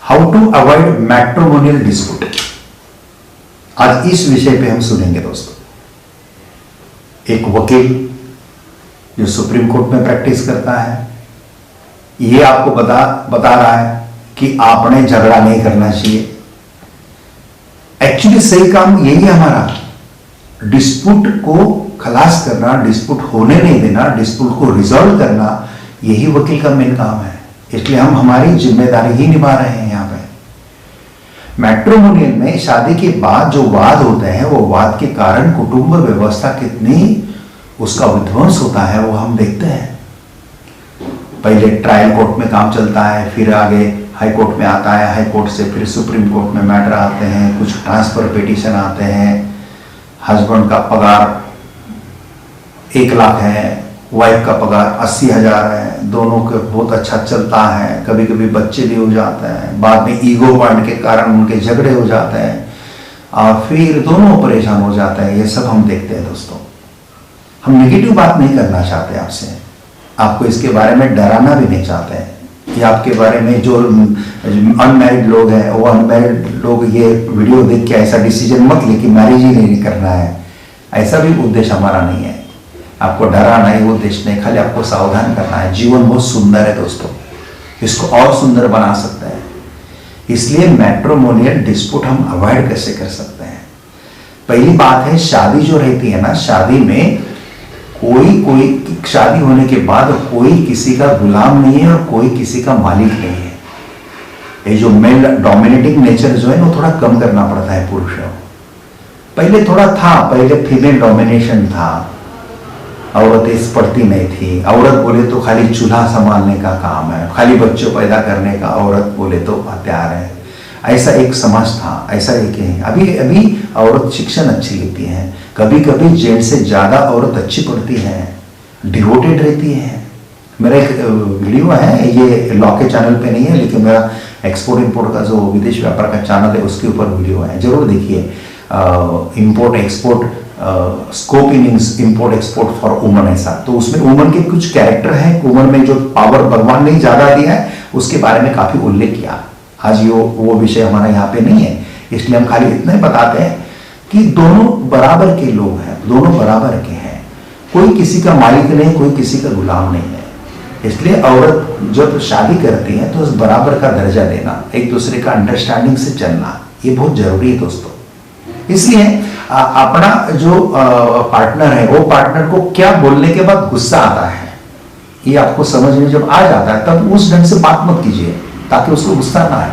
How to avoid matrimonial dispute. आज इस विषय पे हम सुनेंगे दोस्तों। एक वकील जो सुप्रीम कोर्ट में प्रैक्टिस करता है, ये आपको बता रहा है कि आपने झगड़ा नहीं करना चाहिए। एक्चुअली सही काम यही है हमारा, डिस्प्यूट को खलास करना, डिस्प्यूट होने नहीं देना, डिस्प्यूट को रिजॉल्व करना, यही वकील का मेन काम है। इसलिए हम हमारी जिम्मेदारी ही निभा रहे हैं यहाँ पे। मैट्रिमोनियल में शादी के बाद जो वाद होते हैं, वो वाद के कारण कुटुंब व्यवस्था कितनी उसका विध्वंस होता है वो हम देखते हैं। पहले ट्रायल कोर्ट में काम चलता है, फिर आगे हाई कोर्ट में आता है, हाई कोर्ट से फिर सुप्रीम कोर्ट में मैटर आते हैं, कुछ ट्रांसफर पिटीशन आते हैं। हस्बैंड का पगार 1 लाख है, वाइफ का पगार 80,000 है, दोनों के बहुत अच्छा चलता है। कभी कभी बच्चे भी हो जाते हैं, बाद में ईगो पॉइंट के कारण उनके झगड़े हो जाते हैं और फिर दोनों परेशान हो जाते हैं। ये सब हम देखते हैं दोस्तों। हम नेगेटिव बात नहीं करना चाहते आपसे, आपको इसके बारे में डराना भी नहीं चाहते हैं कि आपके बारे में जो अनमैरिड लोग हैं, वो अनमैरिड लोग ये वीडियो देख के ऐसा डिसीजन मत ले कि मैरिज ही नहीं करना है। ऐसा भी उद्देश्य हमारा नहीं है, आपको डराना ही उद्देश्य नहीं, खाली आपको सावधान करना है। जीवन बहुत सुंदर है दोस्तों, इसको और सुंदर बना सकते हैं। इसलिए मैट्रिमोनियल डिस्प्यूट हम अवॉइड कैसे कर सकते हैं। पहली बात है, शादी जो रहती है ना, शादी में कोई शादी होने के बाद कोई किसी का गुलाम नहीं है और कोई किसी का मालिक नहीं है। ये जो मेल डोमिनेटिंग नेचर जो है वो थोड़ा कम करना पड़ता है पुरुषों को। पहले थोड़ा था, पहले फीमेल डोमिनेशन था, औरतें पढ़ती नहीं थी। औरत बोले तो खाली चूल्हा संभालने का काम है, खाली बच्चों पैदा करने का, औरत बोले तो हथियार है। ऐसा एक समाज था, ऐसा एक है। अभी औरत शिक्षण अच्छी लेती है, कभी कभी जेंट्स से ज्यादा औरत अच्छी पढ़ती है, डिवोटेड रहती है। मेरा एक वीडियो है, ये लॉ के चैनल पे नहीं है, लेकिन मेरा एक्सपोर्ट इंपोर्ट का जो विदेश व्यापार का चैनल है उसके ऊपर वीडियो है, जरूर देखिए। Import export, scope in import export for woman, ऐसा। तो उसमें वुमन के कुछ कैरेक्टर है, वुमन में जो पावर भगवान ने ज्यादा दिया है उसके बारे में काफी उल्लेख किया। आज वो विषय हमारा यहाँ पे नहीं है, इसलिए हम खाली इतना ही बताते हैं कि दोनों बराबर के लोग हैं, दोनों बराबर के हैं, कोई किसी का मालिक नहीं, कोई किसी का गुलाम नहीं है। इसलिए औरत जब शादी करती है तो उस बराबर का दर्जा देना, एक दूसरे का अंडरस्टैंडिंग से चलना, ये बहुत जरूरी है दोस्तों। इसलिए अपना जो पार्टनर है, वो पार्टनर को क्या बोलने के बाद गुस्सा आता है, ये आपको समझ में जब आ जाता है तब उस ढंग से बात मत कीजिए ताकि उसको गुस्सा ना आए,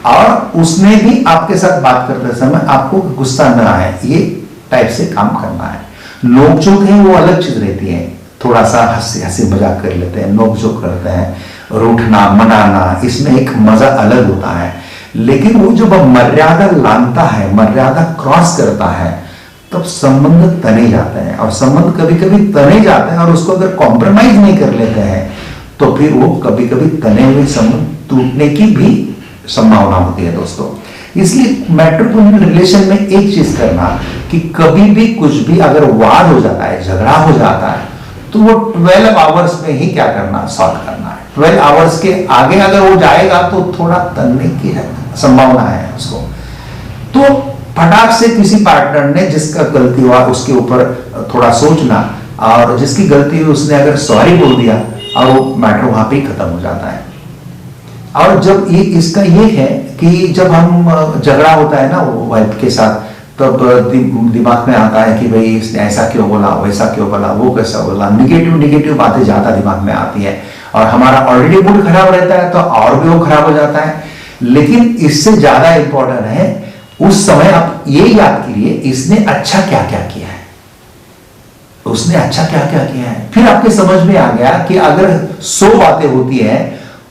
और उसने भी आपके साथ बात करते समय आपको गुस्सा ना आए, ये टाइप से काम करना है। नोकझोंक है वो अलग चीज रहती है, थोड़ा सा हंसी मजाक कर लेते हैं, नोकझोंक करते हैं, रूठना मनाना, इसमें एक मजा अलग होता है। लेकिन वो जब मर्यादा लांघता है, मर्यादा क्रॉस करता है, तब संबंध तने जाते हैं। और संबंध कभी कभी तने जाते हैं और उसको अगर कॉम्प्रोमाइज नहीं कर लेते हैं तो फिर वो कभी कभी तने हुए संबंध टूटने की भी संभावना होती है दोस्तों। इसलिए मैट्रिमोनियल रिलेशन में एक चीज करना कि कभी भी कुछ भी अगर वाद हो जाता है, झगड़ा हो जाता है, तो वो 12 आवर्स में ही क्या करना, सॉल्व करना है। 12 आवर्स के आगे अगर वो जाएगा तो थोड़ा तनने की संभावना है उसको। तो फटाक से किसी पार्टनर ने जिसका गलती हुआ उसके ऊपर थोड़ा सोचना, और जिसकी गलती हुई उसने अगर सॉरी बोल दिया और वो मैटर वहां पे ही खत्म हो जाता है। और जब इसका ये है कि जब हम झगड़ा होता है ना वो वाइफ के साथ, तब दिमाग में आता है कि भाई इसने ऐसा क्यों बोला, वैसा क्यों बोला, वो कैसा बोला, निगेटिव बातें ज्यादा दिमाग में आती है और हमारा ऑलरेडी मूड खराब रहता है तो और भी वो खराब हो जाता है। लेकिन इससे ज्यादा इंपॉर्टेंट है उस समय आप ये याद कीजिए इसने अच्छा क्या क्या किया है, उसने अच्छा क्या क्या किया है। फिर आपके समझ में आ गया कि अगर 100 बातें होती है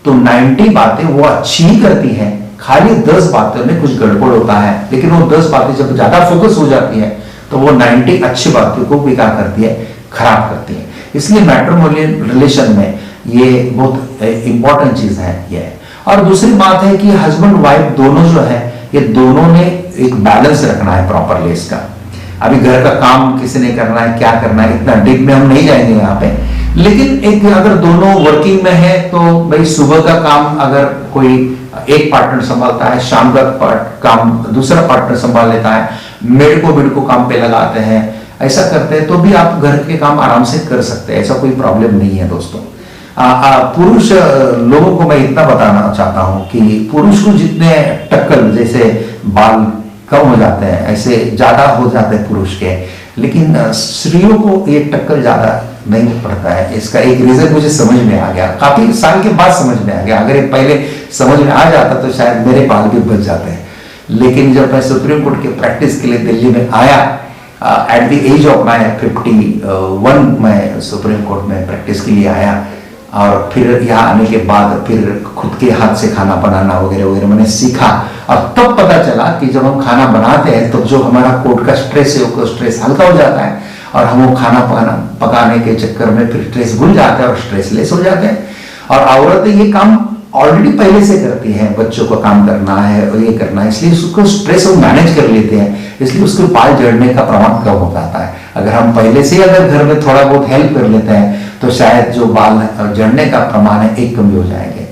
तो 90 बातें वो अच्छी ही करती हैं, खाली 10 बातों में कुछ गड़बड़ होता है। लेकिन वो 10 बातें जब ज्यादा फोकस हो जाती है तो वो 90 अच्छी बातों को भी क्या करती है, खराब करती है। इसलिए मैट्रिमोनियल रिलेशन में ये बहुत इंपॉर्टेंट चीज है ये। और दूसरी बात है कि हस्बैंड वाइफ दोनों जो है, ये दोनों ने एक बैलेंस रखना है प्रॉपरली इसका। अभी घर का काम किसी ने करना है, क्या करना है, इतना डीप में हम नहीं जाएंगे यहाँ पे, लेकिन एक अगर दोनों वर्किंग में है तो भाई सुबह का काम अगर कोई एक पार्टनर संभालता है, शाम का काम दूसरा पार्टनर संभाल लेता है, मेड को काम पे लगाते हैं, ऐसा करते हैं तो भी आप घर के काम आराम से कर सकते हैं, ऐसा कोई प्रॉब्लम नहीं है दोस्तों। पुरुष लोगों को मैं इतना बताना चाहता हूं कि पुरुष को जितने टक्कल जैसे बाल कम हो जाते हैं ऐसे ज्यादा हो जाते हैं पुरुष के, लेकिन स्त्रियों को ये टक्कल ज्यादा नहीं पड़ता है। इसका एक रीजन मुझे समझ में आ गया, काफी साल के बाद समझ में आ गया। अगर ये पहले समझ में आ जाता तो शायद मेरे बाल भी बच जाते हैं। लेकिन जब मैं सुप्रीम कोर्ट के प्रैक्टिस के लिए दिल्ली में आया at the age of my 51 मैं सुप्रीम कोर्ट में प्रैक्टिस के लिए आया, और फिर यहाँ आने के बाद फिर खुद के हाथ से खाना बनाना वगैरह वगैरह मैंने सीखा। और तब पता चला कि जब हम खाना बनाते हैं तो जो हमारा कोर्ट का स्ट्रेस है वो स्ट्रेस हल्का हो जाता है, और हम वो खाना पकाने के चक्कर में फिर स्ट्रेस भूल जाते हैं और स्ट्रेसलेस हो जाते हैं। और औरतें ये काम ऑलरेडी पहले से करती हैं, बच्चों को काम करना है और ये करना है, इसलिए उसको स्ट्रेस वो मैनेज कर लेते हैं, इसलिए उसके बाल झड़ने का प्रमाण कम हो जाता है। अगर हम पहले से अगर घर में थोड़ा बहुत हेल्प कर लेते हैं तो शायद जो बाल झड़ने का प्रमाण है एक कम हो जाएंगे।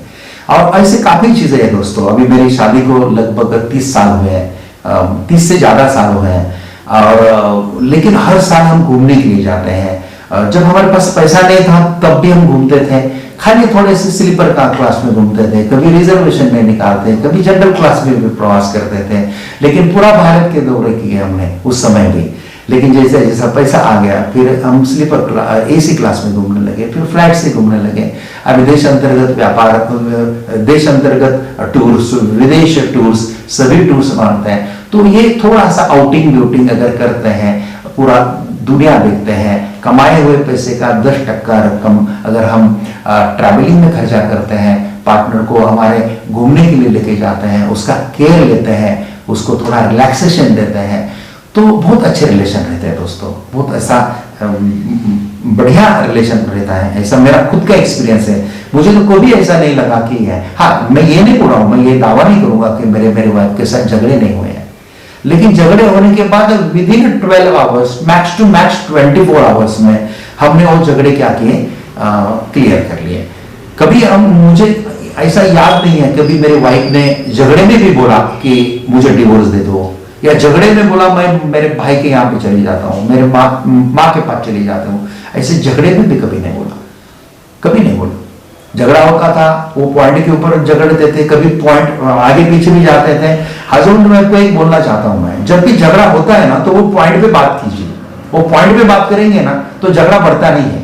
और ऐसे काफी चीजें हैं दोस्तों। अभी मेरी शादी को लगभग 30 साल हुए हैं, 30 से ज्यादा साल हुए हैं, और लेकिन हर साल हम घूमने के लिए जाते हैं। जब हमारे पास पैसा नहीं था तब भी हम घूमते थे, खाली थोड़े से स्लीपर का क्लास में घूमते थे, कभी रिजर्वेशन में निकालते, कभी जनरल क्लास में भी प्रवास करते थे, लेकिन पूरा भारत के दौरे किए हमने उस समय भी। लेकिन जैसे जैसा पैसा आ गया फिर हम स्लीपर एसी क्लास में घूमने लगे, फिर फ्लाइट से घूमने लगे। अभी देश अंतर्गत व्यापार, देश अंतर्गत टूर्स, विदेश टूर्स, सभी टूर्स मानते हैं। तो ये थोड़ा सा आउटिंग ब्यूटिंग अगर करते हैं, पूरा दुनिया देखते हैं, कमाए हुए पैसे का 10% रकम अगर हम ट्रैवलिंग में खर्चा करते हैं, पार्टनर को हमारे घूमने के लिए लेके जाते हैं, उसका केयर लेते हैं, उसको थोड़ा रिलैक्सेशन देते हैं, तो बहुत अच्छे रिलेशन रहते हैं दोस्तों। बहुत ऐसा बढ़िया रिलेशन रहता है, ऐसा मेरा खुद का एक्सपीरियंस है। मुझे तो कभी ऐसा नहीं लगा कि है, हाँ मैं ये नहीं बोल रहा हूं, मैं ये दावा नहीं करूंगा कि मेरे वाइफ के साथ झगड़े नहीं हुए हैं, लेकिन झगड़े होने के बाद within 12 hours max to max 24 hours में हमने वो झगड़े क्या किए, क्लियर कर लिए। कभी मुझे ऐसा याद नहीं है कभी मेरे वाइफ ने झगड़े में भी बोला कि मुझे डिवोर्स दे दो, या झगड़े में बोला मैं मेरे भाई के यहाँ पे चली जाता हूँ, मेरे माँ के पास चली जाता हूँ। ऐसे झगड़े में भी कभी नहीं बोला, कभी नहीं बोला। झगड़ा होता था वो पॉइंट के ऊपर झगड़ते थे, कभी पॉइंट आगे पीछे भी जाते थे। हस्बैंड में को एक बोलना चाहता हूं मैं, जब भी झगड़ा होता है ना तो वो पॉइंट पे बात कीजिए। वो पॉइंट पे बात करेंगे ना तो झगड़ा बढ़ता नहीं है।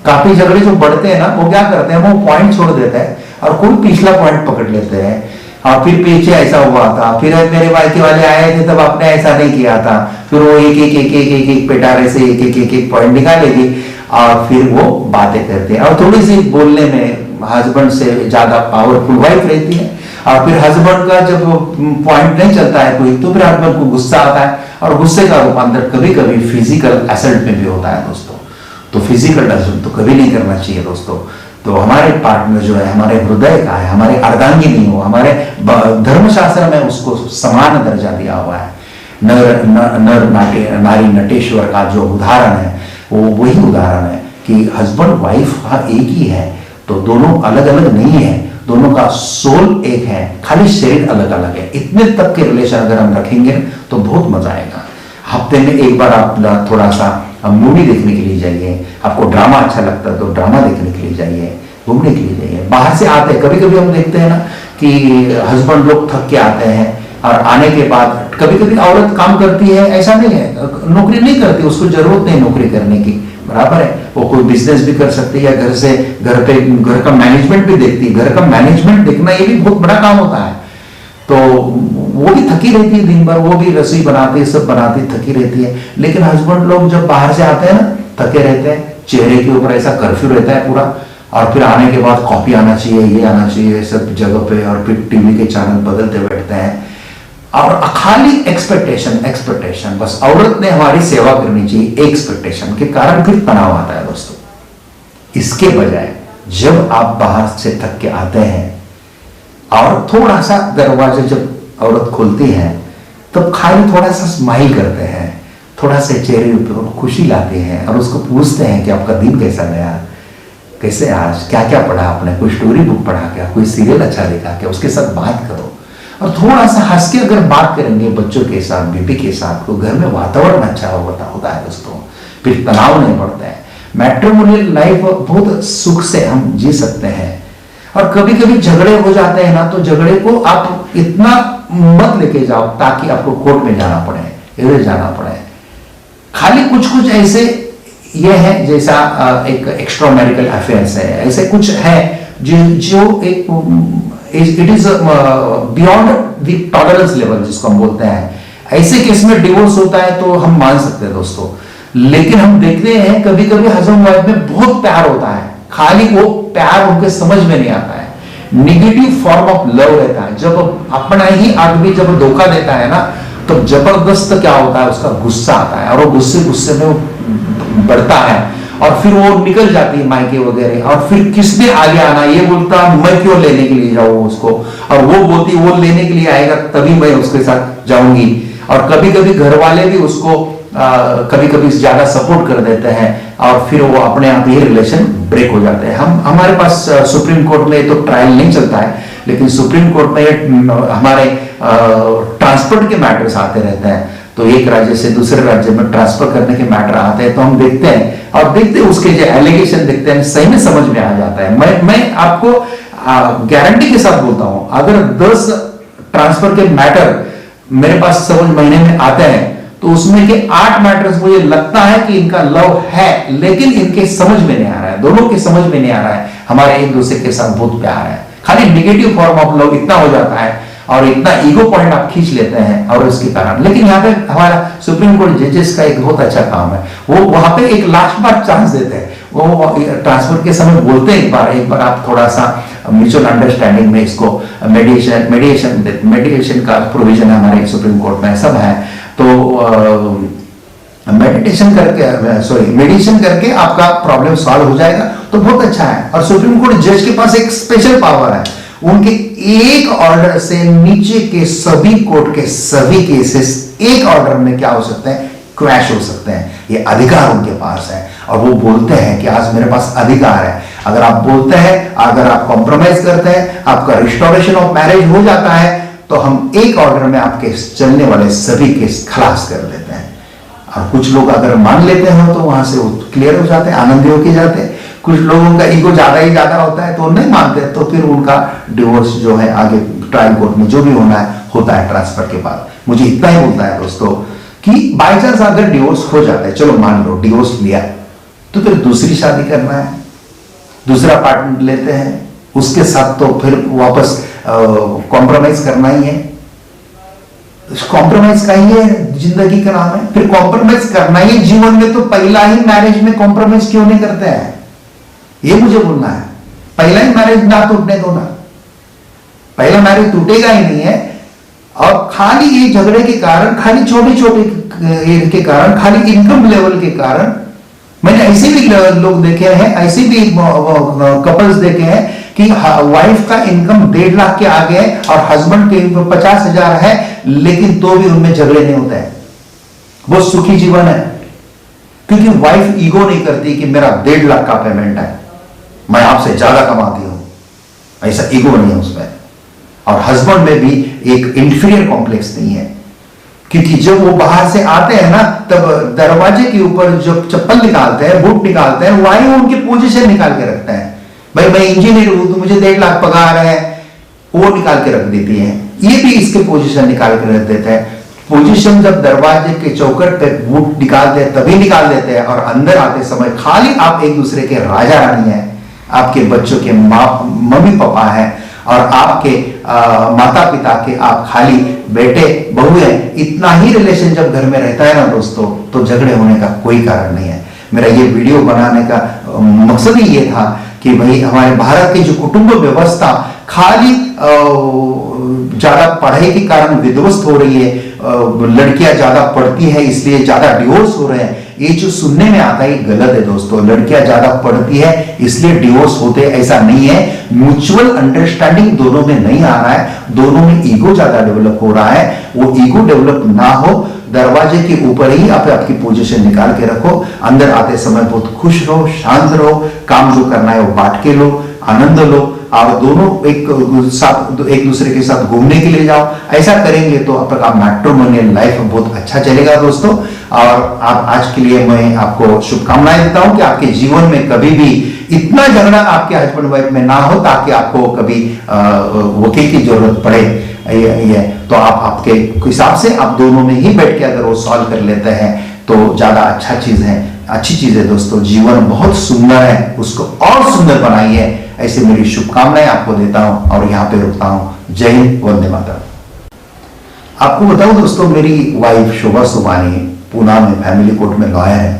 काफी झगड़े जो बढ़ते हैं ना वो क्या करते हैं, वो पॉइंट छोड़ देते हैं और कोई पिछला पॉइंट पकड़ लेते हैं, और फिर पीछे ऐसा हुआ था, फिर मेरे मायके वाले आए थे तब आपने ऐसा नहीं किया था, फिर वो एक पेटारे से एक पॉइंट निकालेगी और फिर वो बातें करते हैं। और थोड़ी सी बोलने में हस्बैंड से ज्यादा पावरफुल वाइफ रहती है, और फिर हस्बैंड का जब पॉइंट नहीं चलता है कोई तो फिर हस्बैंड को गुस्सा आता है, और गुस्से का रूपांतर कभी कभी फिजिकल असल्ट में भी होता है दोस्तों। तो फिजिकल असल्ट तो कभी नहीं करना चाहिए दोस्तों। तो हमारे पार्टनर जो है हमारे हृदय का है, हमारे अर्धांगिनी हो, हमारे धर्मशास्त्र में उसको समान दर्जा दिया हुआ है। नर नारी नटेश्वर का जो उदाहरण है वो वही उदाहरण है कि हस्बैंड वाइफ एक ही है, तो दोनों अलग अलग नहीं है, दोनों का सोल एक है, खाली शरीर अलग अलग है। इतने तक के रिलेशन अगर हम रखेंगे तो बहुत मजा आएगा। हफ्ते में एक बार आप थोड़ा सा मूवी देखने के लिए जाइए, आपको ड्रामा अच्छा लगता है तो ड्रामा देखने के लिए जाइए, घूमने के लिए जाइए। बाहर से आते हैं, कभी कभी हम देखते हैं ना कि हस्बैंड लोग थक के आते हैं और आने के बाद कभी कभी औरत काम करती है, ऐसा नहीं है नौकरी नहीं करती, उसको जरूरत नहीं नौकरी करने की, बराबर है, वो कोई बिजनेस भी कर सकती है, घर से घर का मैनेजमेंट भी देखती है। घर का मैनेजमेंट देखना ये भी बहुत बड़ा काम होता है। तो वो भी थकी रहती है दिन भर, वो भी रसोई बनाती है, सब बनाती, थकी रहती है। लेकिन हस्बैंड लोग जब बाहर से आते हैं ना थके रहते हैं, चेहरे के ऊपर ऐसा कर्फ्यू रहता है पूरा, और फिर आने के बाद कॉफी आना चाहिए, ये आना चाहिए सब जगह पे, और फिर टीवी के चैनल बदलते बैठते हैं, और खाली एक्सपेक्टेशन बस औरत ने हमारी सेवा करनी चाहिए, एक्सपेक्टेशन के कारण फिर तनाव आता है दोस्तों। इसके बजाय जब आप बाहर से थक के आते हैं और थोड़ा सा दरवाजा जब औरत खोलती है तब खाली थोड़ा सा स्माइल करते हैं, थोड़ा सा चेहरे पर खुशी लाते हैं और उसको पूछते हैं कि आपका दिन कैसा गया, कैसे आज क्या क्या पढ़ा आपने, कोई स्टोरी बुक पढ़ा क्या, कोई सीरियल अच्छा देखा क्या, उसके साथ बात करो। और थोड़ा सा हंस के अगर बात करेंगे बच्चों के साथ, बेटी के साथ, तो घर में वातावरण अच्छा होता है दोस्तों, फिर तनाव नहीं बढ़ता है। मैट्रिमोनियल लाइफ बहुत सुख से हम जी सकते हैं। और कभी कभी झगड़े हो जाते हैं ना, तो झगड़े को आप इतना मत लेके जाओ ताकि आपको कोर्ट में जाना पड़े, इधर जाना पड़े। खाली कुछ कुछ ऐसे ये है, जैसा एक एक्स्ट्रा मैरिटल अफेयर्स है, ऐसे कुछ है जो एक it is beyond the tolerance level जिसको हम बोलते हैं। ऐसे केस में डिवोर्स होता है तो हम मान सकते हैं दोस्तों। लेकिन हम देखते हैं कभी कभी हस्बैंड वाइफ में बहुत प्यार होता है, खाली वो प्यार उनके समझ में नहीं आता है, निगेटिव फॉर्म ऑफ लव रहता है। जब अपना ही आदमी जब धोखा देता है ना, तो जबरदस्त क्या होता है, उसका गुस्सा आता है और वो गुस्से में वो बढ़ता है और फिर वो निकल जाती है मायके वगैरह। और फिर किसने आगे आना, ये बोलता मैं क्यों लेने के लिए जाऊं उसको, और वो बोलती वो लेने के लिए आएगा तभी मैं उसके साथ जाऊंगी। और कभी कभी घर वाले भी उसको कभी कभी ज्यादा सपोर्ट कर देते हैं और फिर वो अपने आप ही रिलेशन ब्रेक हो जाते हैं। हमारे पास सुप्रीम कोर्ट में तो ट्रायल नहीं चलता है, लेकिन सुप्रीम कोर्ट में हमारे ट्रांसपोर्ट के मैटर्स आते रहते हैं। तो एक राज्य से दूसरे राज्य में ट्रांसफर करने के मैटर आते हैं, तो हम देखते हैं और देखते हैं उसके जो एलिगेशन देखते हैं, सही में समझ में आ जाता है। मैं आपको गारंटी के साथ बोलता हूं, अगर 10 ट्रांसफर के मैटर मेरे पास समझ महीने में आते हैं, तो उसमें के 8 मैटर्स मुझे लगता है कि इनका लव है, लेकिन इनके समझ में नहीं आ रहा है, दोनों के समझ में नहीं आ रहा है, हमारे एक दूसरे के साथ बहुत प्यार है। खाली नेगेटिव फॉर्म ऑफ लव इतना हो जाता है और इतना ईगो पॉइंट आप खींच लेते हैं और उसके कारण। लेकिन यहाँ पे हमारा सुप्रीम कोर्ट जजेस का एक बहुत अच्छा काम है, वो वहां पे एक लास्ट बार चांस देते हैं। वो ट्रांसफर के समय बोलते हैं एक बार आप थोड़ा सा म्यूचुअल अंडरस्टैंडिंग में इसको मेडिएशन का प्रोविजन है हमारे सुप्रीम कोर्ट में, सब है। तो मेडिटेशन करके आपका प्रॉब्लम सॉल्व हो जाएगा, तो बहुत अच्छा है। और सुप्रीम कोर्ट जज के पास एक स्पेशल पावर है, उनके एक ऑर्डर से नीचे के सभी कोर्ट के सभी केसेस एक ऑर्डर में क्या हो सकते हैं, क्रैश हो सकते हैं। ये अधिकार उनके पास है और वो बोलते हैं कि आज मेरे पास अधिकार है। अगर आप बोलते हैं, अगर आप कॉम्प्रोमाइज करते हैं, आपका रिस्टोरेशन ऑफ मैरिज हो जाता है, तो हम एक ऑर्डर में आपके चलने वाले सभी केस खलास कर देते हैं। और कुछ लोग अगर मान लेते हो तो वहां से वो क्लियर हो जाते हैं, आनंदी होके जाते हैं। कुछ लोगों का ईगो ज्यादा ही ज्यादा होता है तो नहीं मानते, तो फिर उनका डिवोर्स जो है आगे ट्रायल कोर्ट में जो भी होना है होता है ट्रांसफर के बाद। मुझे इतना ही बोलता है दोस्तों कि बाई चांस अगर डिवोर्स हो जाता है, चलो मान लो डिवोर्स लिया, तो फिर दूसरी शादी करना है, दूसरा पार्टनर लेते हैं, उसके साथ तो फिर वापस कॉम्प्रोमाइज करना ही है। कॉम्प्रोमाइज का ही है जिंदगी का नाम है, फिर कॉम्प्रोमाइज करना ही जीवन में। तो पहला ही मैरिज में कॉम्प्रोमाइज क्यों नहीं करते हैं, ये मुझे बोलना है। पहला ही मैरिज ना टूटने दो ना, पहला मैरिज टूटेगा ही नहीं है। और खाली ये झगड़े के कारण, खाली छोटे छोटे के कारण, खाली इनकम लेवल के कारण, मैंने ऐसे भी लोग देखे हैं, ऐसे भी कपल्स देखे हैं कि वाइफ का इनकम 1.5 लाख के आगे है और हस्बैंड के 50,000 है, लेकिन तो भी उनमें झगड़े नहीं होते हैं, बहुत सुखी जीवन है। क्योंकि वाइफ ईगो नहीं करती कि मेरा 1.5 लाख का पेमेंट है, मैं आपसे ज्यादा कमाती हूं, ऐसा ईगो नहीं है उसमें। और हस्बैंड में भी एक इंफीरियर कॉम्प्लेक्स नहीं है, क्योंकि जब वो बाहर से आते हैं ना, तब दरवाजे के ऊपर जब चप्पल निकालते हैं, बूट निकालते हैं, वहीं उनकी पोजीशन निकाल के रखते हैं। भाई मैं इंजीनियर हूं तो मुझे 1.5 लाख पगार है, वो निकाल के रख देती है। ये भी इसके पोजीशन निकाल के रख देते हैं। पोजीशन जब दरवाजे के चौकट पे बूट निकालते हैं तभी निकाल देते हैं, और अंदर आते समय खाली आप एक दूसरे के राजा रानी हैं, आपके बच्चों के मम्मी पापा हैं, और आपके माता पिता के आप खाली बेटे बहू हैं। इतना ही रिलेशन जब घर में रहता है ना दोस्तों, तो झगड़े होने का कोई कारण नहीं है। मेरा ये वीडियो बनाने का मकसद ही ये था कि भाई हमारे भारत की जो कुटुंब व्यवस्था खाली ज्यादा पढ़ाई के कारण विध्वस्त हो रही है, लड़कियां ज्यादा पढ़ती है इसलिए ज्यादा डिवोर्स हो रहे हैं, ये जो सुनने में आता है गलत है दोस्तों। लड़कियां ज्यादा पढ़ती है इसलिए डिवोर्स होते, ऐसा नहीं है। म्यूचुअल अंडरस्टैंडिंग दोनों में नहीं आ रहा है, दोनों में ईगो ज्यादा डेवलप हो रहा है। वो ईगो डेवलप ना हो दरवाजे के ऊपर ही आप आपकी पोजीशन निकाल के रखो। अंदर आते समय बहुत खुश रहो, शांत रहो, काम जो करना है वो बांट के लो, आनंद लो, और दोनों एक दूसरे के साथ घूमने के लिए जाओ। ऐसा करेंगे तो आपका मैट्रिमोनियल लाइफ बहुत अच्छा चलेगा दोस्तों। और आप आज के लिए मैं आपको शुभकामनाएं देता हूं कि आपके जीवन में कभी भी इतना झगड़ा आपके हस्बैंड वाइफ में ना हो, ताकि आपको कभी वकील की जरूरत पड़े। ये तो आप आपके हिसाब से आप दोनों में ही बैठ के अगर वो सॉल्व कर लेते हैं तो ज्यादा अच्छी चीज है दोस्तों। जीवन बहुत सुंदर है, उसको और सुंदर बनाइए। ऐसे मेरी शुभकामनाएं आपको देता हूं और यहां पे रुकता हूं। जय हिंद, वंदे मातरम। आपको बताऊं दोस्तों, मेरी वाइफ शोभा सुबानी पूना में फैमिली कोर्ट में लॉयर है।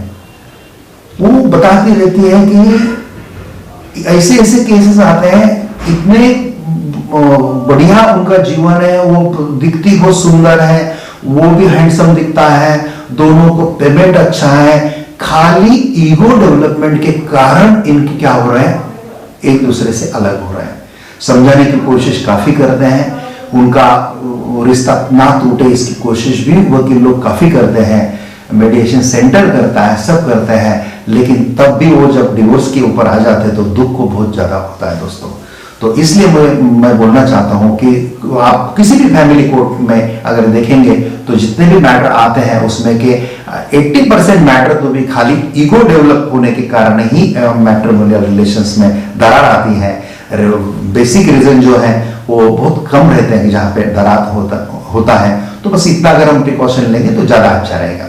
वो बताती रहती है कि ऐसे ऐसे केसेस आते हैं, इतने बढ़िया उनका जीवन है, वो दिखती बहुत सुंदर है, वो भी हैंडसम दिखता है, दोनों को पेमेंट अच्छा है, खाली ईगो डेवलपमेंट के कारण इनके क्या हो रहे हैं, एक दूसरे से अलग हो रहे हैं। समझाने की कोशिश काफी करते हैं, उनका रिश्ता ना टूटे इसकी कोशिश भी वकील लोग काफी करते हैं, मेडिएशन सेंटर करता है, सब करते हैं, लेकिन तब भी वो जब डिवोर्स के ऊपर आ जाते हैं तो दुख को बहुत ज्यादा होता है दोस्तों। तो इसलिए मैं बोलना चाहता हूं कि आप किसी भी फैमिली कोर्ट में अगर देखेंगे तो जितने भी मैटर आते हैं उसमें के 80% मैटर तो भी खाली ईगो डेवलप होने के कारण ही मैट्रिमोनियल रिलेशंस में दरार आती है। बेसिक रीजन जो है वो बहुत कम रहते हैं जहां पे दरार होता है। तो बस इतना अगर हम प्रिकॉशन लेंगे तो ज्यादा अच्छा रहेगा।